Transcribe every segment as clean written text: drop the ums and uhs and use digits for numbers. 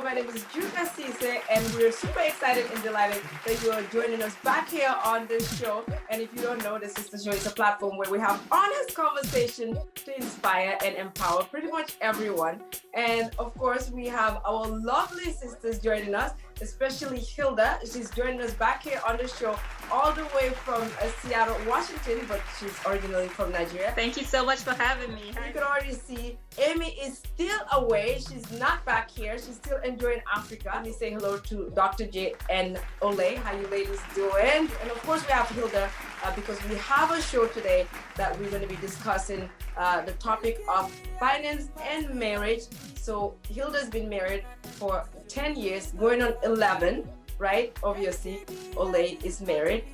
My name is Juka Cisse, and we're super excited and delighted that you are joining us back here on this show. And if you don't know, the Sister Show is a platform where we have honest conversation to inspire and empower pretty much everyone. And of course, we have our lovely sisters joining us, especially Hilda. She's joining us back here on the show all the way from Seattle, Washington, but she's originally from Nigeria. Thank you so much for having me. You can already see Amy is still away. She's not back here. She's still enjoying Africa. Let me say hello to Dr. Jaye and Ole. How you ladies doing? And of course, we have Hilda because we have a show today that we're going to be discussing the topic of finance and marriage. So Hilda's been married for 10 years, going on 11, right? Obviously, Ole is married,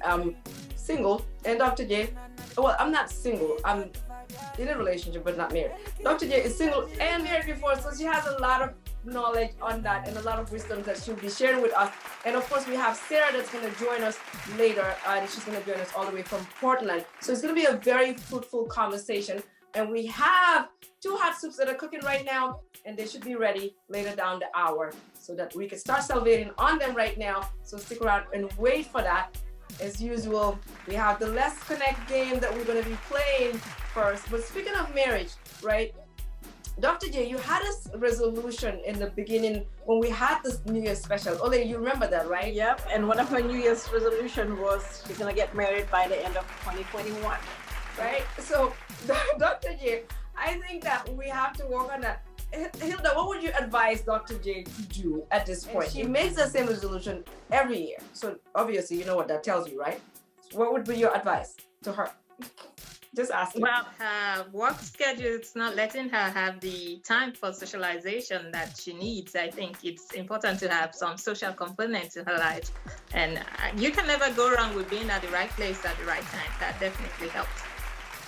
single, and Dr. Jaye, well, I'm not single. I'm in a relationship, but not married. Dr. Jaye is single and married before, so she has a lot of knowledge on that and a lot of wisdom that she'll be sharing with us. And of course, we have Sarah that's going to join us later, and she's going to join us all the way from Portland. So it's going to be a very fruitful conversation. And we have 2 hot soups that are cooking right now, and they should be ready later down the hour so that we can start salivating on them right now. So stick around and wait for that. As usual, we have the Let's Connect game that we're going to be playing first. But speaking of marriage, right? Dr. Jaye, you had a resolution in the beginning when we had this New Year's special. Ole, you remember that, right? Yep, and one of her New Year's resolution was she's going to get married by the end of 2021. Right? So, Dr. Jaye, I think that we have to work on that. Hilda, what would you advise Dr. Jaye to do at this point? And she makes the same resolution every year. So obviously, you know what that tells you, right? What would be your advice to her? Just asking. Well, her work schedule is not letting her have the time for socialization that she needs. I think it's important to have some social component to her life. And you can never go wrong with being at the right place at the right time. That definitely helps.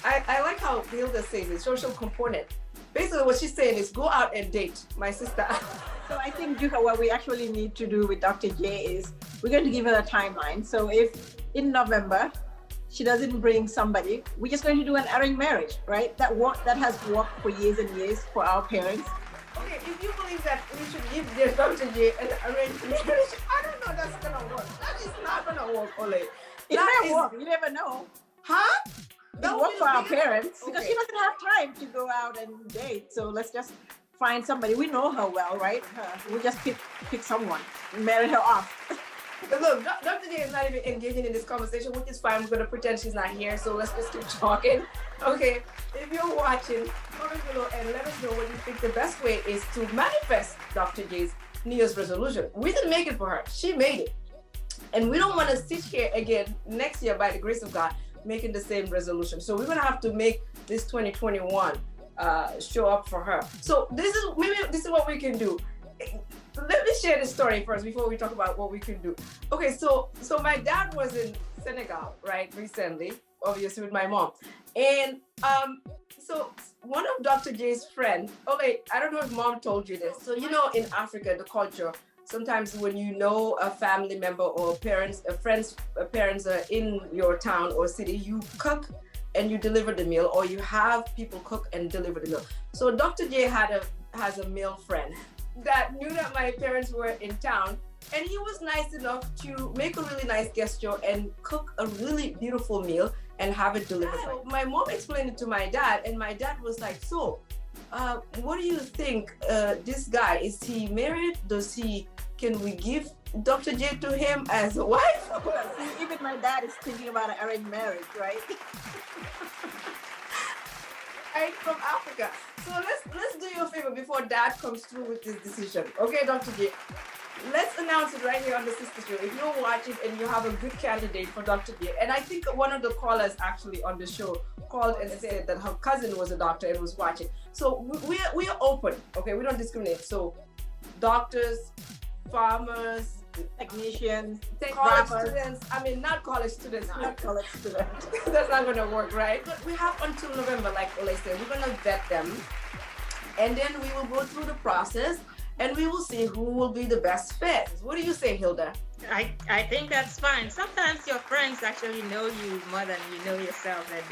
I like how Hilda says it, social component. Basically, what she's saying is go out and date, my sister. So I think, Juka, what we actually need to do with Dr. Jaye is we're going to give her a timeline. So if in November she doesn't bring somebody, we're just going to do an arranged marriage, right? That has worked for years and years for our parents. Okay, if you believe that we should give dear Dr. Jaye an arranged marriage, I don't know that's going to work. That is not going to work, Ole. It may work. You never know. Huh? It worked for our parents because she doesn't have time to go out and date. So let's just find somebody. We know her well, right? We'll just pick someone, marry her off. But look, Dr. Jaye is not even engaging in this conversation, which is fine. We're going to pretend she's not here. So let's just keep talking. Okay, if you're watching, comment below and let us know what you think the best way is to manifest Dr. Jaye's New Year's resolution. We didn't make it for her. She made it. And we don't want to sit here again next year by the grace of God making the same resolution. So we're gonna have to make this 2021 show up for her. So this is what we can do. Let me share this story first before we talk about what we can do. Okay, so my dad was in Senegal, right, recently, obviously with my mom. And so one of Dr. Jaye's friends, okay, I don't know if mom told you this. So you know in Africa, the culture, sometimes when you know a family member or parents are in your town or city, you cook and you deliver the meal, or you have people cook and deliver the meal. So Dr. Jaye has a male friend that knew that my parents were in town, and he was nice enough to make a really nice gesture and cook a really beautiful meal and have it delivered. So my mom explained it to my dad, and my dad was like, so what do you think, this guy, is he married? Can we give Dr. Jaye to him as a wife? See, even my dad is thinking about an arranged marriage, right? Right, from Africa. So let's do you a favor before dad comes through with this decision. Okay, Dr. Jaye, let's announce it right here on the Sister Show. If you're watching and you have a good candidate for Dr. Jaye, and I think one of the callers actually on the show called and said that her cousin was a doctor and was watching. So we are open, okay? We don't discriminate. So doctors, farmers, technicians, college students. I mean, not college students. Not college students. That's not going to work, right? But we have until November, like Ole said. We're going to vet them. And then we will go through the process. and we will see who will be the best fit. What do you say, Hilda? I think that's fine. Sometimes your friends actually know you more than you know yourself, and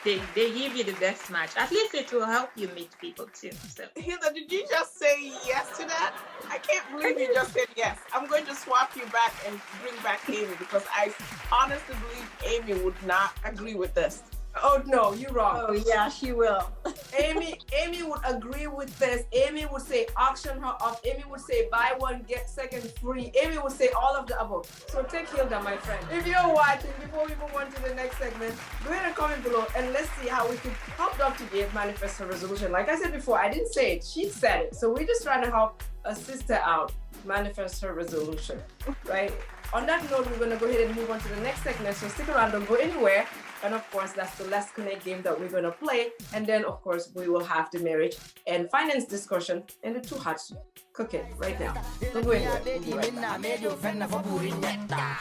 they give you the best match. At least it will help you meet people too. So Hilda, did you just say yes to that? I can't believe you just said yes. I'm going to swap you back and bring back Amy, because I honestly believe Amy would not agree with this. Oh no, you're wrong. Oh yeah, she will. Amy would agree with this. Amy would say auction her off. Amy would say buy one get second free. Amy would say all of the above. So take Hilda, my friend. If you're watching, before we move on to the next segment, go ahead and comment below and let's see how we could help Dr. Jaye manifest her resolution. Like I said before, I didn't say it, she said it. So we're just trying to help a sister out manifest her resolution, right? On that note, we're going to go ahead and move on to the next segment. So stick around, don't go anywhere. And of course, that's the Let's Connect game that we're going to play. And then, of course, we will have the marriage and finance discussion and the two hearts cooking right now. Don't go anywhere. We'll be right back.